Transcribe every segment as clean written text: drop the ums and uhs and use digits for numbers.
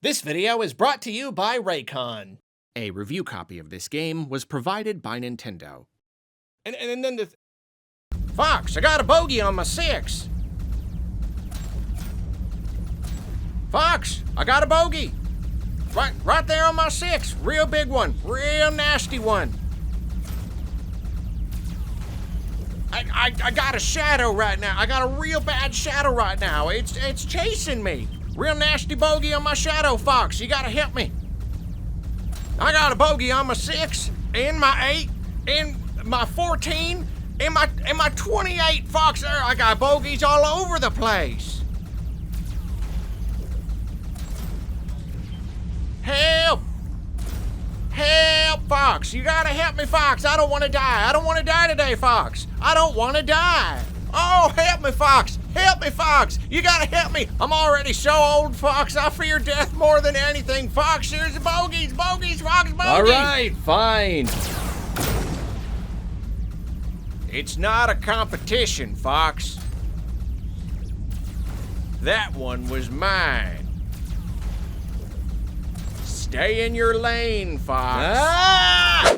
This video is brought to you by Raycon. A review copy of this game was provided by Nintendo. And then the... Fox, I got a bogey on my 6. Fox, I got a bogey. Right there on my 6. Real big one. Real nasty one. I got a shadow right now. I got a real bad shadow right now. It's chasing me. Real nasty bogey on my shadow, Fox. You gotta help me. I got a bogey on my 6, and my 8, and my 14, and my 28, Fox. I got bogeys all over the place. Help! Help, Fox. You gotta help me, Fox. I don't want to die. I don't want to die today, Fox. I don't want to die. Oh, help me, Fox. Help me, Fox. You gotta help me. I'm already so old, Fox. I fear death more than anything. Fox, here's the bogeys. Bogeys, Fox, bogeys. All right, fine. It's not a competition, Fox. That one was mine. Stay in your lane, Fox.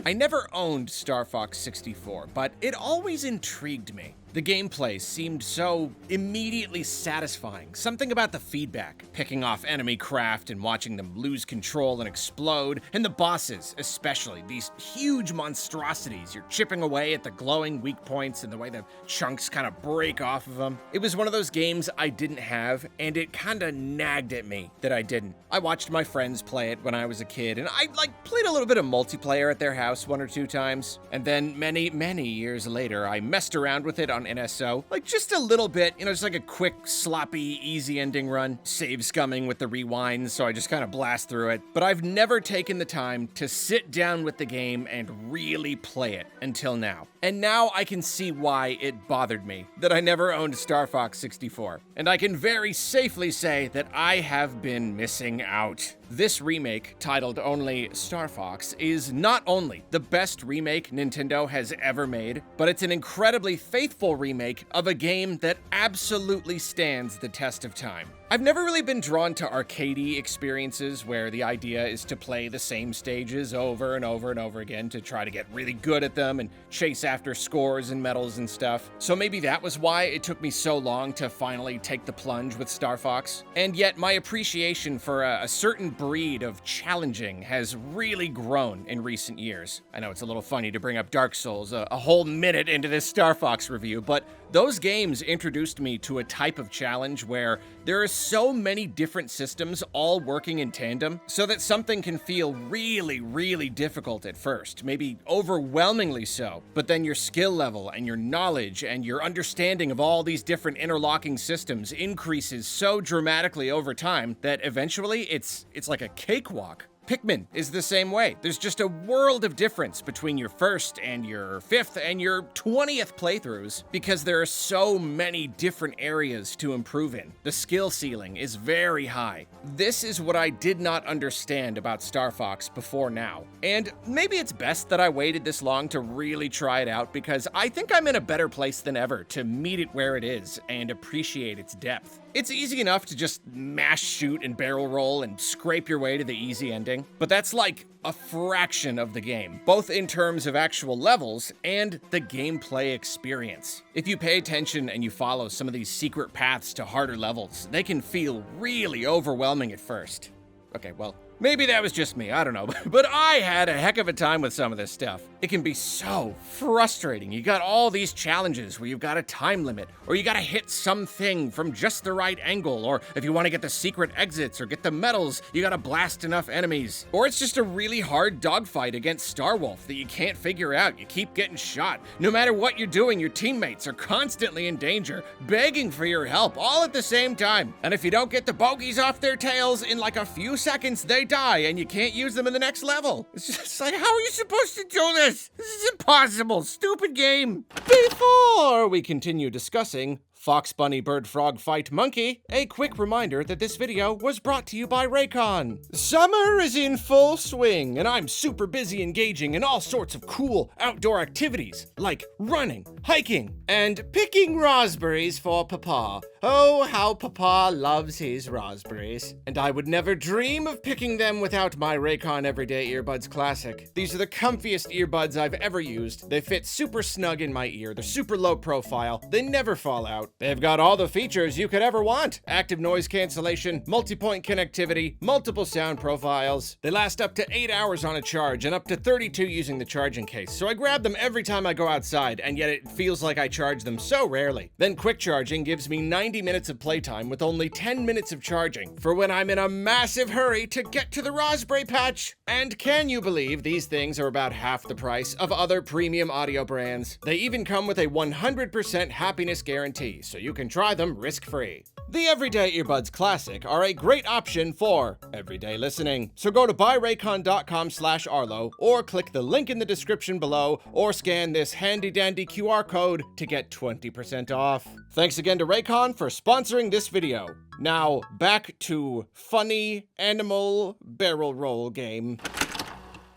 I never owned Star Fox 64, but it always intrigued me. The gameplay seemed so immediately satisfying. Something about the feedback, picking off enemy craft and watching them lose control and explode, and the bosses especially, these huge monstrosities. You're chipping away at the glowing weak points and the way the chunks kind of break off of them. It was one of those games I didn't have, and it kind of nagged at me that I didn't. I watched my friends play it when I was a kid, and I played a little bit of multiplayer at their house 1 or 2 times. And then many years later, I messed around with it on NSO, just a little bit, just like a quick, sloppy, easy ending run, save scumming with the rewinds, so I just kind of blast through it. But I've never taken the time to sit down with the game and really play it until now. And now I can see why it bothered me that I never owned Star Fox 64. And I can very safely say that I have been missing out. This remake, titled only Star Fox, is not only the best remake Nintendo has ever made, but it's an incredibly faithful remake of a game that absolutely stands the test of time. I've never really been drawn to arcadey experiences where the idea is to play the same stages over and over and over again to try to get really good at them and chase after scores and medals and stuff. So maybe that was why it took me so long to finally take the plunge with Star Fox. And yet my appreciation for a certain breed of challenging has really grown in recent years. I know it's a little funny to bring up Dark Souls a whole minute into this Star Fox review, but those games introduced me to a type of challenge where there are so many different systems all working in tandem so that something can feel really difficult at first, maybe overwhelmingly so, but then your skill level and your knowledge and your understanding of all these different interlocking systems increases so dramatically over time that eventually it's like a cakewalk. Pikmin is the same way. There's just a world of difference between your first and your 5th and your 20th playthroughs because there are so many different areas to improve in. The skill ceiling is very high. This is what I did not understand about Star Fox before now. And maybe it's best that I waited this long to really try it out because I think I'm in a better place than ever to meet it where it is and appreciate its depth. It's easy enough to just mash, shoot, and barrel roll and scrape your way to the easy ending, but that's like a fraction of the game, both in terms of actual levels and the gameplay experience. If you pay attention and you follow some of these secret paths to harder levels, they can feel really overwhelming at first. Okay, well, maybe that was just me, I don't know, but I had a heck of a time with some of this stuff. It can be so frustrating. You got all these challenges where you've got a time limit, or you gotta hit something from just the right angle, or if you wanna get the secret exits or get the medals, you gotta blast enough enemies. Or it's just a really hard dogfight against Starwolf that you can't figure out. You keep getting shot. No matter what you're doing, your teammates are constantly in danger, begging for your help, all at the same time. And if you don't get the bogeys off their tails in like a few seconds, they die, and you can't use them in the next level. It's just like, how are you supposed to do this? This is impossible. Stupid game. Before we continue discussing Fox, bunny, bird, frog, fight, monkey. A quick reminder that this video was brought to you by Raycon. Summer is in full swing, and I'm super busy engaging in all sorts of cool outdoor activities, like running, hiking, and picking raspberries for Papa. Oh, how Papa loves his raspberries. And I would never dream of picking them without my Raycon Everyday Earbuds Classic. These are the comfiest earbuds I've ever used. They fit super snug in my ear, they're super low profile, they never fall out. They've got all the features you could ever want. Active noise cancellation, multi-point connectivity, multiple sound profiles. They last up to 8 hours on a charge and up to 32 using the charging case. So I grab them every time I go outside, and yet it feels like I charge them so rarely. Then quick charging gives me 90 minutes of playtime with only 10 minutes of charging for when I'm in a massive hurry to get to the raspberry patch. And can you believe these things are about half the price of other premium audio brands? They even come with a 100% happiness guarantee, so you can try them risk-free. The Everyday Earbuds Classic are a great option for everyday listening. So go to buyraycon.com/Arlo or click the link in the description below or scan this handy-dandy QR code to get 20% off. Thanks again to Raycon for sponsoring this video. Now, back to funny animal barrel roll game.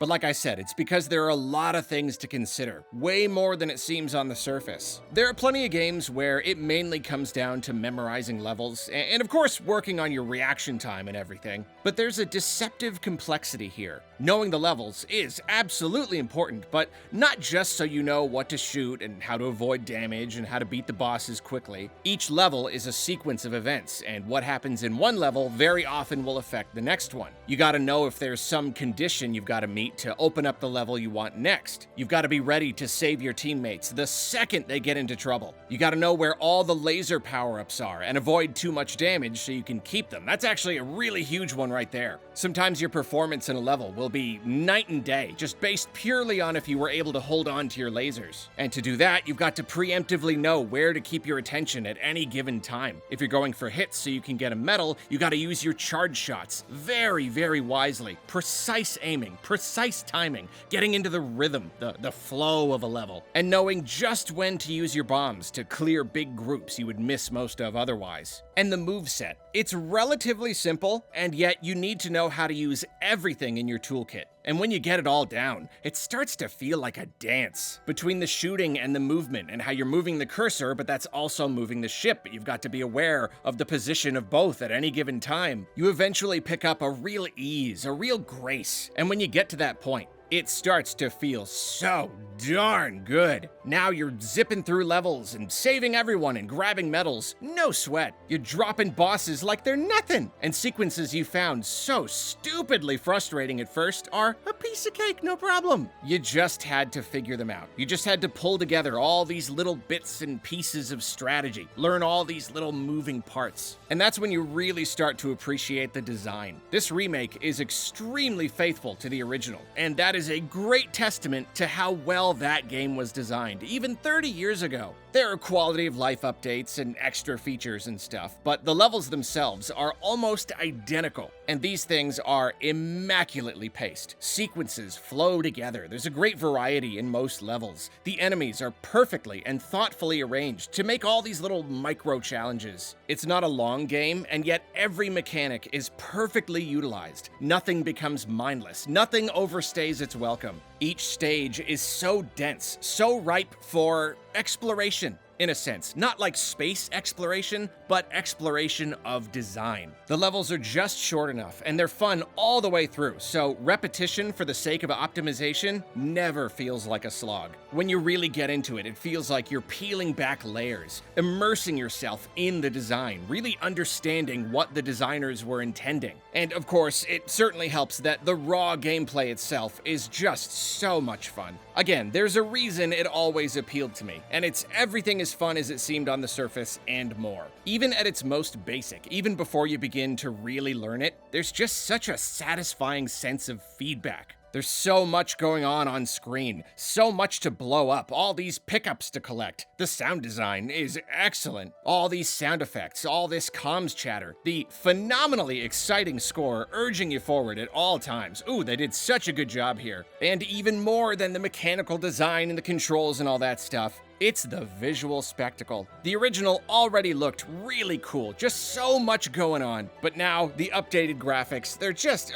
But like I said, it's because there are a lot of things to consider, way more than it seems on the surface. There are plenty of games where it mainly comes down to memorizing levels, and of course working on your reaction time and everything. But there's a deceptive complexity here. Knowing the levels is absolutely important, but not just so you know what to shoot and how to avoid damage and how to beat the bosses quickly. Each level is a sequence of events, and what happens in one level very often will affect the next one. You gotta know if there's some condition you've gotta meet to open up the level you want next. You've got to be ready to save your teammates the second they get into trouble. You got to know where all the laser power-ups are and avoid too much damage so you can keep them. That's actually a really huge one right there. Sometimes your performance in a level will be night and day, just based purely on if you were able to hold on to your lasers. And to do that, you've got to preemptively know where to keep your attention at any given time. If you're going for hits so you can get a medal, you got to use your charge shots very, very wisely. Precise aiming, precise timing, getting into the rhythm, the flow of a level, and knowing just when to use your bombs to clear big groups you would miss most of otherwise. And the moveset. It's relatively simple, and yet you need to know how to use everything in your toolkit. And when you get it all down, it starts to feel like a dance. Between the shooting and the movement and how you're moving the cursor, but that's also moving the ship, but you've got to be aware of the position of both at any given time. You eventually pick up a real ease, a real grace. And when you get to that point, it starts to feel so darn good. Now you're zipping through levels and saving everyone and grabbing medals. No sweat. You're dropping bosses like they're nothing. And sequences you found so stupidly frustrating at first are a piece of cake, no problem. You just had to figure them out. You just had to pull together all these little bits and pieces of strategy, learn all these little moving parts. And that's when you really start to appreciate the design. This remake is extremely faithful to the original, and that is a great testament to how well that game was designed, even 30 years ago. There are quality of life updates and extra features and stuff, but the levels themselves are almost identical, and these things are immaculately paced. Sequences flow together. There's a great variety in most levels. The enemies are perfectly and thoughtfully arranged to make all these little micro challenges. It's not a long game, and yet every mechanic is perfectly utilized. Nothing becomes mindless. Nothing overstays its welcome. Each stage is so dense, so ripe for exploration, in a sense. Not like space exploration, but exploration of design. The levels are just short enough, and they're fun all the way through, so repetition for the sake of optimization never feels like a slog. When you really get into it, it feels like you're peeling back layers, immersing yourself in the design, really understanding what the designers were intending. And of course, it certainly helps that the raw gameplay itself is just so much fun. Again, there's a reason it always appealed to me, and it's everything as fun as it seemed on the surface and more. Even at its most basic, even before you begin to really learn it, there's just such a satisfying sense of feedback. There's so much going on screen, so much to blow up, all these pickups to collect. The sound design is excellent. All these sound effects, all this comms chatter, the phenomenally exciting score urging you forward at all times. Ooh, they did such a good job here. And even more than the mechanical design and the controls and all that stuff, It's the visual spectacle. The original already looked really cool, just so much going on. But now, the updated graphics, they're just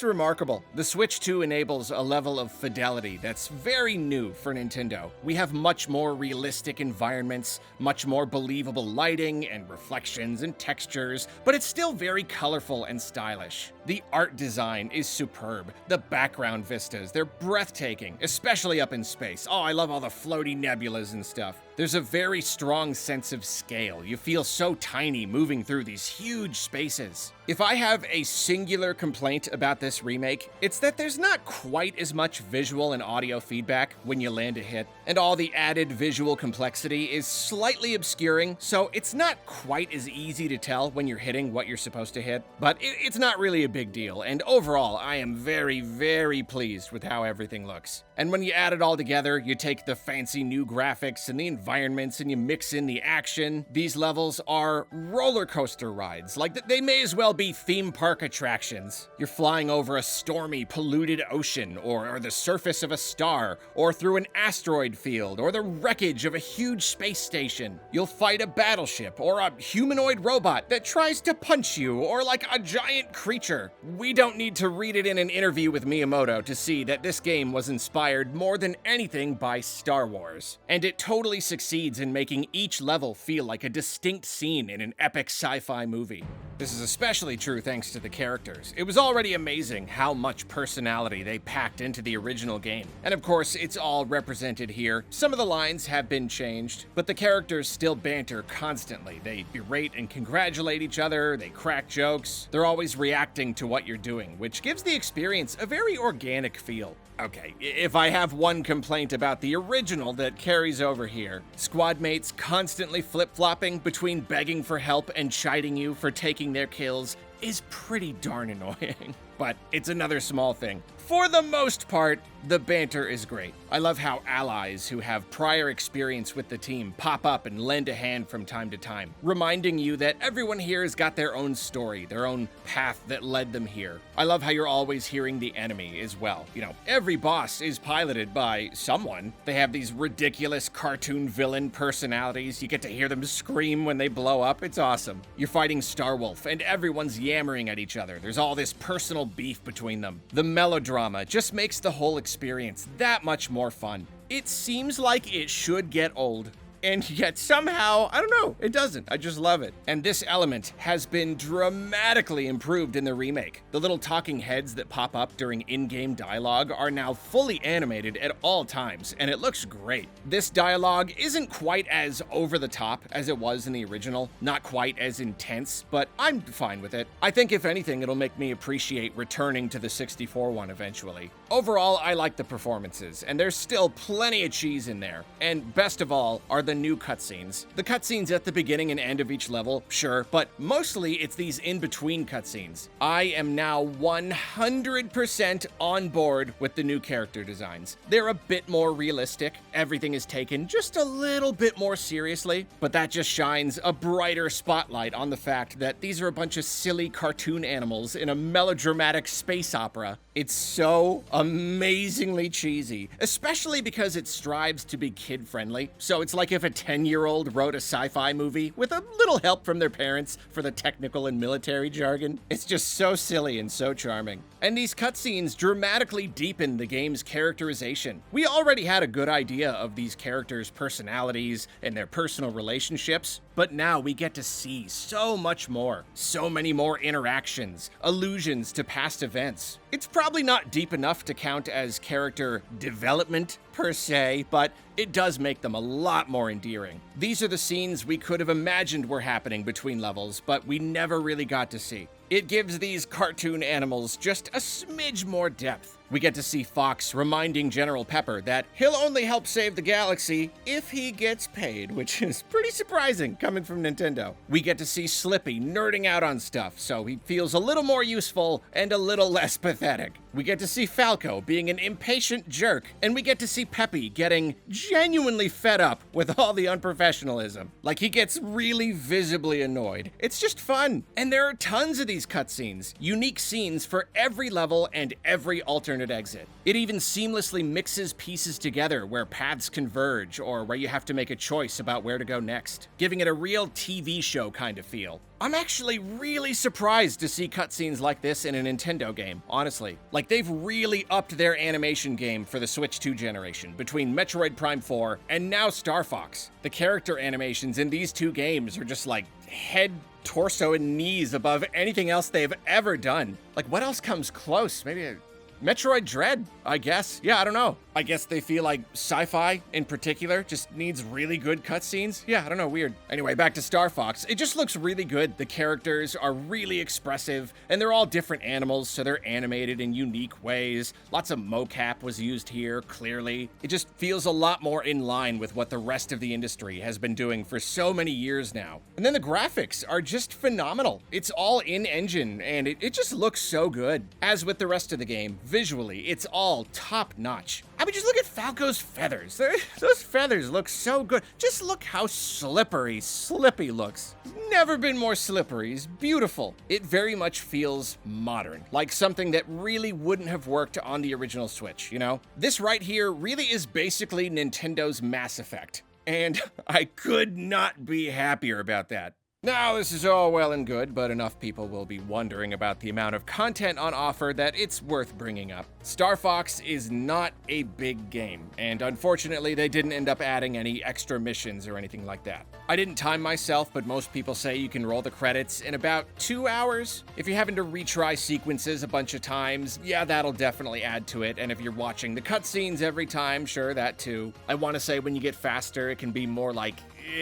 remarkable. The Switch 2 enables a level of fidelity that's very new for Nintendo. We have much more realistic environments, much more believable lighting and reflections and textures, but it's still very colorful and stylish. The art design is superb. The background vistas, they're breathtaking, especially up in space. Oh, I love all the floaty nebulas and stuff. There's a very strong sense of scale. You feel so tiny moving through these huge spaces. If I have a singular complaint about this remake, it's that there's not quite as much visual and audio feedback when you land a hit, and all the added visual complexity is slightly obscuring, so it's not quite as easy to tell when you're hitting what you're supposed to hit, but it's not really a big deal, and overall, I am very, very pleased with how everything looks. And when you add it all together, you take the fancy new graphics and the environments and you mix in the action, these levels are roller coaster rides. Like, they may as well be theme park attractions. You're flying over a stormy, polluted ocean, or the surface of a star, or through an asteroid field, or the wreckage of a huge space station. You'll fight a battleship, or a humanoid robot that tries to punch you, or like a giant creature. We don't need to read it in an interview with Miyamoto to see that this game was inspired more than anything by Star Wars. And it totally succeeds in making each level feel like a distinct scene in an epic sci-fi movie. This is especially true thanks to the characters. It was already amazing how much personality they packed into the original game. And of course, it's all represented here. Some of the lines have been changed, but the characters still banter constantly. They berate and congratulate each other, they crack jokes, they're always reacting to what you're doing, which gives the experience a very organic feel. Okay, if I have one complaint about the original that carries over here, squad mates constantly flip-flopping between begging for help and chiding you for taking their kills is pretty darn annoying. But it's another small thing. For the most part, the banter is great. I love how allies who have prior experience with the team pop up and lend a hand from time to time, reminding you that everyone here has got their own story, their own path that led them here. I love how you're always hearing the enemy as well. You know, every boss is piloted by someone. They have these ridiculous cartoon villain personalities. You get to hear them scream when they blow up. It's awesome. You're fighting Starwolf and everyone's yammering at each other. There's all this personal beef between them. The melodrama just makes the whole experience that much more fun. It seems like it should get old, and yet somehow, I don't know, it doesn't. I just love it. And this element has been dramatically improved in the remake. The little talking heads that pop up during in-game dialogue are now fully animated at all times, and it looks great. This dialogue isn't quite as over the top as it was in the original, not quite as intense, but I'm fine with it. I think if anything, it'll make me appreciate returning to the 64 one eventually. Overall, I like the performances, and there's still plenty of cheese in there. And best of all are the new cutscenes. The cutscenes at the beginning and end of each level, sure, but mostly it's these in-between cutscenes. I am now 100% on board with the new character designs. They're a bit more realistic. Everything is taken just a little bit more seriously, but that just shines a brighter spotlight on the fact that these are a bunch of silly cartoon animals in a melodramatic space opera. It's so amazingly cheesy, especially because it strives to be kid-friendly. So it's like if a 10-year-old wrote a sci-fi movie with a little help from their parents for the technical and military jargon. It's just so silly and so charming. And these cutscenes dramatically deepen the game's characterization. We already had a good idea of these characters' personalities and their personal relationships, but now we get to see so much more. So many more interactions, allusions to past events. It's probably not deep enough to count as character development per se, but it does make them a lot more endearing. These are the scenes we could have imagined were happening between levels, but we never really got to see. It gives these cartoon animals just a smidge more depth. We get to see Fox reminding General Pepper that he'll only help save the galaxy if he gets paid, which is pretty surprising coming from Nintendo. We get to see Slippy nerding out on stuff, so he feels a little more useful and a little less pathetic. We get to see Falco being an impatient jerk, and we get to see Peppy getting genuinely fed up with all the unprofessionalism. Like, he gets really visibly annoyed. It's just fun. And there are tons of these cutscenes, unique scenes for every level and every alternate alternate exit. It even seamlessly mixes pieces together where paths converge or where you have to make a choice about where to go next, giving it a real TV show kind of feel. I'm actually really surprised to see cutscenes like this in a Nintendo game, honestly. Like, they've really upped their animation game for the Switch 2 generation, between Metroid Prime 4 and now Star Fox. The character animations in these two games are just like head, torso, and knees above anything else they've ever done. Like, what else comes close? Maybe Metroid Dread, I guess. Yeah, I don't know. I guess they feel like sci-fi, in particular, just needs really good cutscenes. Yeah, I don't know, weird. Anyway, back to Star Fox. It just looks really good. The characters are really expressive, and they're all different animals, so they're animated in unique ways. Lots of mocap was used here, clearly. It just feels a lot more in line with what the rest of the industry has been doing for so many years now. And then the graphics are just phenomenal. It's all in-engine, and it just looks so good. As with the rest of the game, visually, it's all top-notch. I mean, just look at Falco's feathers. Those feathers look so good. Just look how slippery Slippy looks. Never been more slippery. He's beautiful. It very much feels modern, like something that really wouldn't have worked on the original Switch, you know? This right here really is basically Nintendo's Mass Effect, and I could not be happier about that. Now, this is all well and good, but enough people will be wondering about the amount of content on offer that it's worth bringing up. Star Fox is not a big game, and unfortunately they didn't end up adding any extra missions or anything like that. I didn't time myself, but most people say you can roll the credits in about 2 hours. If you're having to retry sequences a bunch of times, yeah, that'll definitely add to it, and if you're watching the cutscenes every time, sure, that too. I want to say when you get faster, it can be more like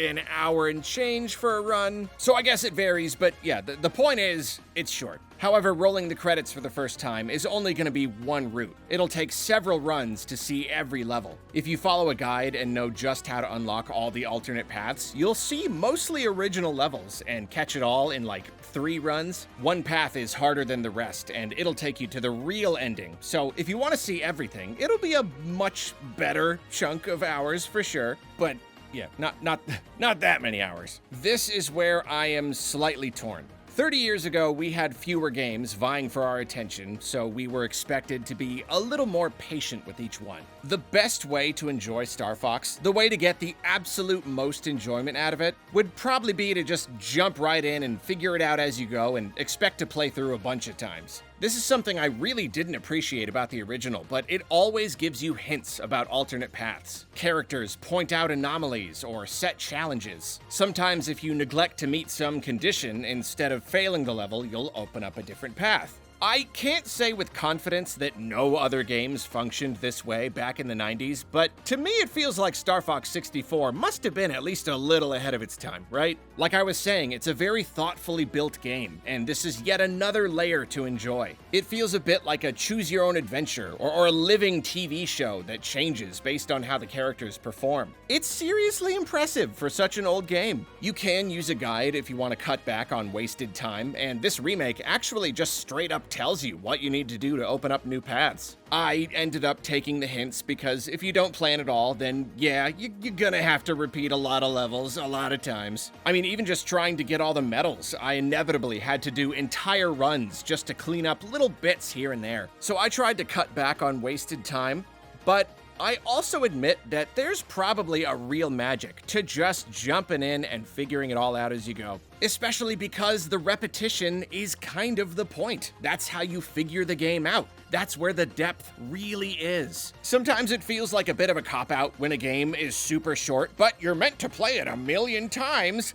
an hour and change for a run. So I guess it varies, but yeah, the point is, it's short. However, rolling the credits for the first time is only going to be one route. It'll take several runs to see every level. If you follow a guide and know just how to unlock all the alternate paths, you'll see mostly original levels and catch it all in like 3 runs. One path is harder than the rest, and it'll take you to the real ending. So if you want to see everything, it'll be a much better chunk of hours for sure, but yeah, not that many hours. This is where I am slightly torn. 30 years ago, we had fewer games vying for our attention, so we were expected to be a little more patient with each one. The best way to enjoy Star Fox, the way to get the absolute most enjoyment out of it, would probably be to just jump right in and figure it out as you go and expect to play through a bunch of times. This is something I really didn't appreciate about the original, but it always gives you hints about alternate paths. Characters point out anomalies or set challenges. Sometimes if you neglect to meet some condition, instead of failing the level, you'll open up a different path. I can't say with confidence that no other games functioned this way back in the 90s, but to me it feels like Star Fox 64 must have been at least a little ahead of its time, right? Like I was saying, it's a very thoughtfully built game, and this is yet another layer to enjoy. It feels a bit like a choose-your-own-adventure or a living TV show that changes based on how the characters perform. It's seriously impressive for such an old game. You can use a guide if you want to cut back on wasted time, and this remake actually just straight up tells you what you need to do to open up new paths. I ended up taking the hints because if you don't plan at all, then yeah, you're gonna have to repeat a lot of levels a lot of times. I mean, even just trying to get all the medals, I inevitably had to do entire runs just to clean up little bits here and there. So I tried to cut back on wasted time, but I also admit that there's probably a real magic to just jumping in and figuring it all out as you go. Especially because the repetition is kind of the point. That's how you figure the game out. That's where the depth really is. Sometimes it feels like a bit of a cop-out when a game is super short, but you're meant to play it 1,000,000 times.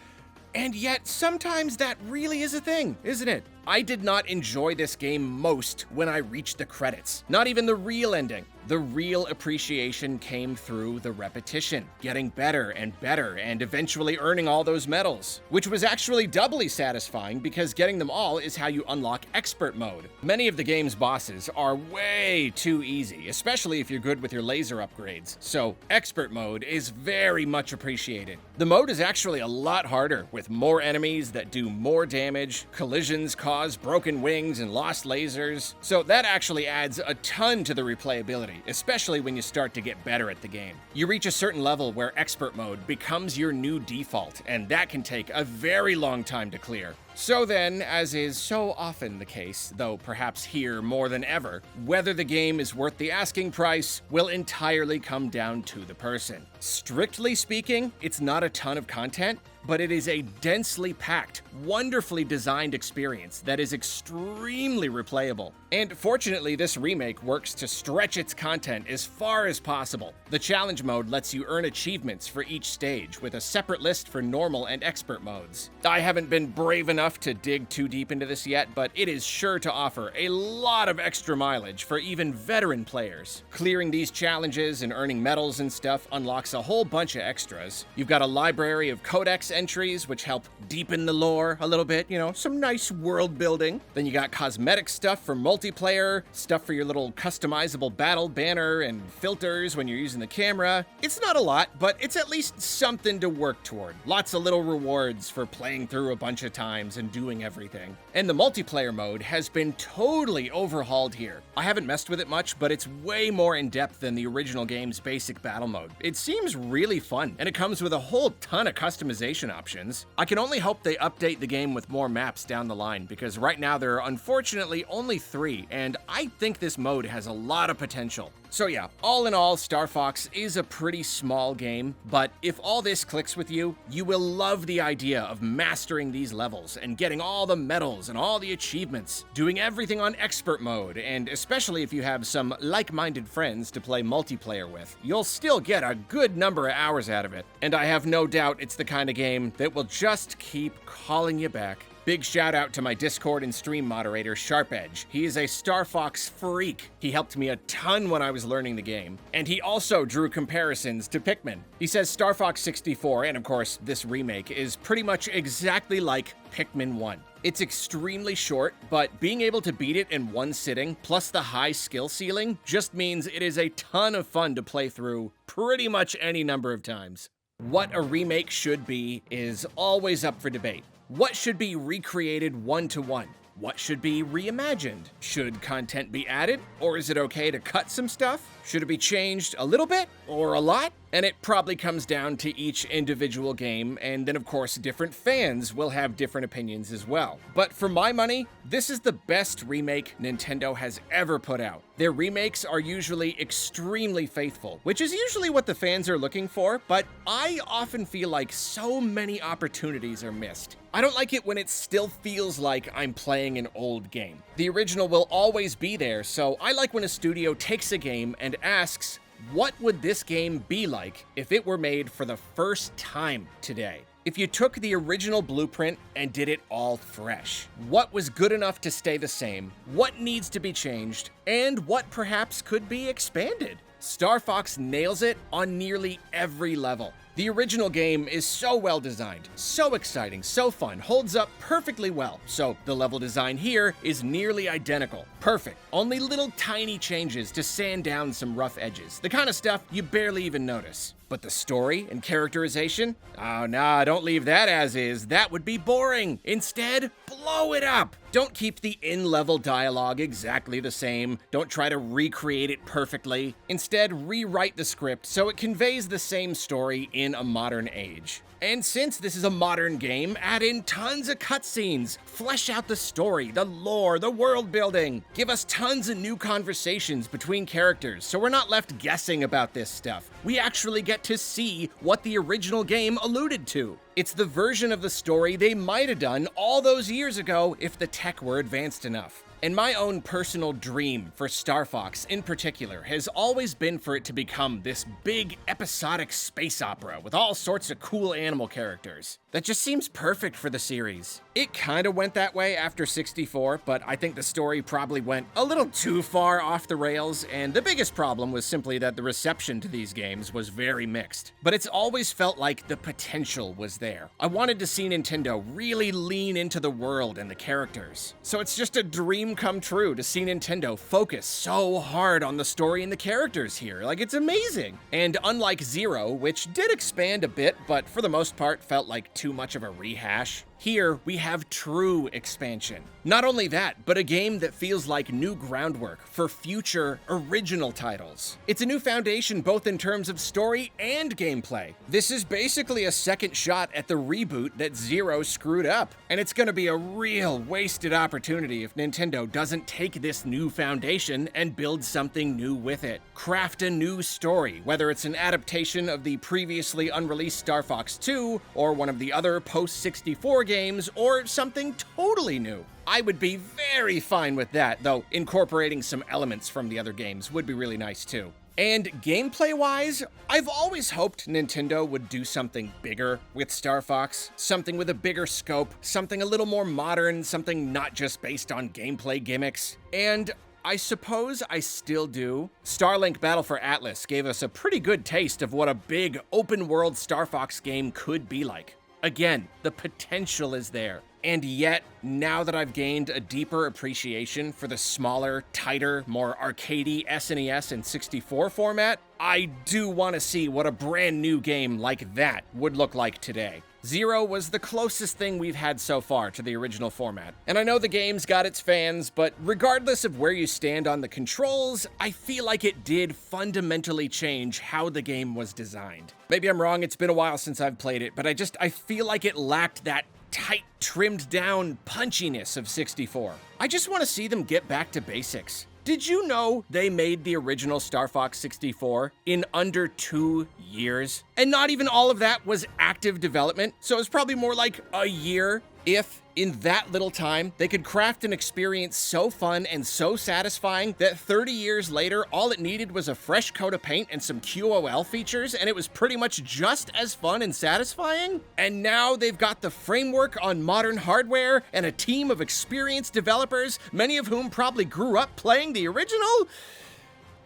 And yet, sometimes that really is a thing, isn't it? I did not enjoy this game most when I reached the credits. Not even the real ending. The real appreciation came through the repetition, getting better and eventually earning all those medals, which was actually doubly satisfying because getting them all is how you unlock expert mode. Many of the game's bosses are way too easy, especially if you're good with your laser upgrades, so expert mode is very much appreciated. The mode is actually a lot harder, with more enemies that do more damage, collisions cause broken wings and lost lasers, so that actually adds a ton to the replayability, especially when you start to get better at the game. You reach a certain level where expert mode becomes your new default, and that can take a very long time to clear. So then, as is so often the case, though perhaps here more than ever, whether the game is worth the asking price will entirely come down to the person. Strictly speaking, it's not a ton of content, but it is a densely packed, wonderfully designed experience that is extremely replayable. And fortunately, this remake works to stretch its content as far as possible. The challenge mode lets you earn achievements for each stage, with a separate list for normal and expert modes. I haven't been brave enough to dig too deep into this yet, but it is sure to offer a lot of extra mileage for even veteran players. Clearing these challenges and earning medals and stuff unlocks a whole bunch of extras. You've got a library of codex entries, which help deepen the lore a little bit, some nice world building. Then you got cosmetic stuff for multiplayer, stuff for your little customizable battle banner and filters when you're using the camera. It's not a lot, but it's at least something to work toward. Lots of little rewards for playing through a bunch of times and doing everything. And the multiplayer mode has been totally overhauled here. I haven't messed with it much, but it's way more in-depth than the original game's basic battle mode. It seems really fun, and it comes with a whole ton of customization options. I can only hope they update the game with more maps down the line, because right now there are unfortunately only 3, and I think this mode has a lot of potential. So yeah, all in all, Star Fox is a pretty small game, but if all this clicks with you, you will love the idea of mastering these levels and getting all the medals and all the achievements, doing everything on expert mode, and especially if you have some like-minded friends to play multiplayer with, you'll still get a good number of hours out of it. And I have no doubt it's the kind of game that will just keep calling you back. Big shout out to my Discord and stream moderator, Sharp Edge. He is a Star Fox freak. He helped me a ton when I was learning the game. And he also drew comparisons to Pikmin. He says Star Fox 64, and of course this remake, is pretty much exactly like Pikmin 1. It's extremely short, but being able to beat it in one sitting, plus the high skill ceiling, just means it is a ton of fun to play through pretty much any number of times. What a remake should be is always up for debate. What should be recreated one-to-one? What should be reimagined? Should content be added? Or is it okay to cut some stuff? Should it be changed a little bit or a lot? And it probably comes down to each individual game, and then of course different fans will have different opinions as well. But for my money, this is the best remake Nintendo has ever put out. Their remakes are usually extremely faithful, which is usually what the fans are looking for, but I often feel like so many opportunities are missed. I don't like it when it still feels like I'm playing an old game. The original will always be there, so I like when a studio takes a game and asks, what would this game be like if it were made for the first time today? If you took the original blueprint and did it all fresh, what was good enough to stay the same, what needs to be changed, and what perhaps could be expanded? Star Fox nails it on nearly every level. The original game is so well designed, so exciting, so fun, holds up perfectly well. So the level design here is nearly identical. Perfect. Only little tiny changes to sand down some rough edges. The kind of stuff you barely even notice. But the story and characterization? Oh, nah, don't leave that as is. That would be boring. Instead, blow it up. Don't keep the in-level dialogue exactly the same. Don't try to recreate it perfectly. Instead, rewrite the script so it conveys the same story in a modern age. And since this is a modern game, add in tons of cutscenes, flesh out the story, the lore, the world building. Give us tons of new conversations between characters so we're not left guessing about this stuff. We actually get to see what the original game alluded to. It's the version of the story they might have done all those years ago if the tech were advanced enough. And my own personal dream for Star Fox in particular has always been for it to become this big episodic space opera with all sorts of cool animal characters. That just seems perfect for the series. It kind of went that way after 64, but I think the story probably went a little too far off the rails, and the biggest problem was simply that the reception to these games was very mixed. But it's always felt like the potential was there. I wanted to see Nintendo really lean into the world and the characters. So it's just a dream come true to see Nintendo focus so hard on the story and the characters here. Like, it's amazing. And unlike Zero, which did expand a bit, but for the most part felt like too much of a rehash, here we have true expansion. Not only that, but a game that feels like new groundwork for future original titles. It's a new foundation both in terms of story and gameplay. This is basically a second shot at the reboot that Zero screwed up, and it's gonna be a real wasted opportunity if Nintendo doesn't take this new foundation and build something new with it. Craft a new story, whether it's an adaptation of the previously unreleased Star Fox 2, or one of the other post-64 games, or something totally new. I would be very fine with that, though incorporating some elements from the other games would be really nice too. And gameplay-wise, I've always hoped Nintendo would do something bigger with Star Fox, something with a bigger scope, something a little more modern, something not just based on gameplay gimmicks. And I suppose I still do. Starlink Battle for Atlas gave us a pretty good taste of what a big, open-world Star Fox game could be like. Again, the potential is there. And yet, now that I've gained a deeper appreciation for the smaller, tighter, more arcadey SNES and 64 format, I do want to see what a brand new game like that would look like today. Zero was the closest thing we've had so far to the original format. And I know the game's got its fans, but regardless of where you stand on the controls, I feel like it did fundamentally change how the game was designed. Maybe I'm wrong, it's been a while since I've played it, but I feel like it lacked that tight, trimmed down punchiness of 64. I just want to see them get back to basics. Did you know they made the original Star Fox 64 in under 2 years? And not even all of that was active development, so it's probably more like a year. If, in that little time, they could craft an experience so fun and so satisfying that 30 years later, all it needed was a fresh coat of paint and some QOL features, and it was pretty much just as fun and satisfying? And now they've got the framework on modern hardware and a team of experienced developers, many of whom probably grew up playing the original?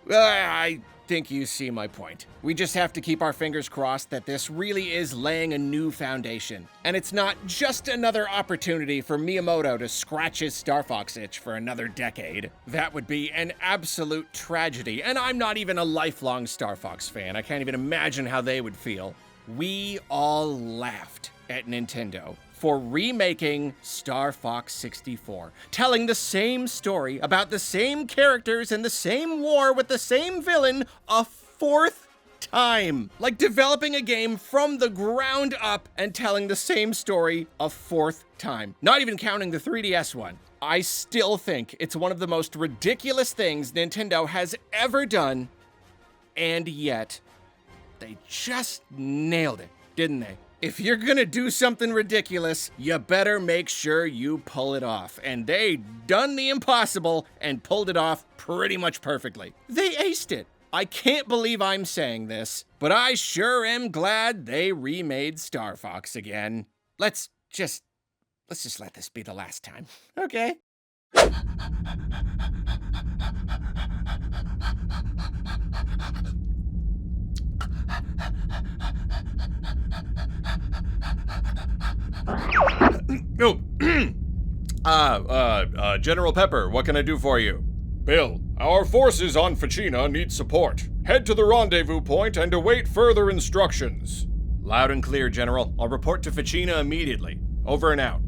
I think you see my point. We just have to keep our fingers crossed that this really is laying a new foundation, and it's not just another opportunity for Miyamoto to scratch his Star Fox itch for another decade. That would be an absolute tragedy, and I'm not even a lifelong Star Fox fan. I can't even imagine how they would feel. We all laughed at Nintendo for remaking Star Fox 64, telling the same story about the same characters and the same war with the same villain a fourth time. Like developing a game from the ground up and telling the same story a fourth time. Not even counting the 3DS one. I still think it's one of the most ridiculous things Nintendo has ever done, and yet they just nailed it, didn't they? If you're gonna do something ridiculous, you better make sure you pull it off. And they done the impossible and pulled it off pretty much perfectly. They aced it. I can't believe I'm saying this, but I sure am glad they remade Star Fox again. Let's just let this be the last time, okay? General Pepper, what can I do for you? Bill, our forces on Fuchina need support. Head to the rendezvous point and await further instructions. Loud and clear, General. I'll report to Fuchina immediately. Over and out.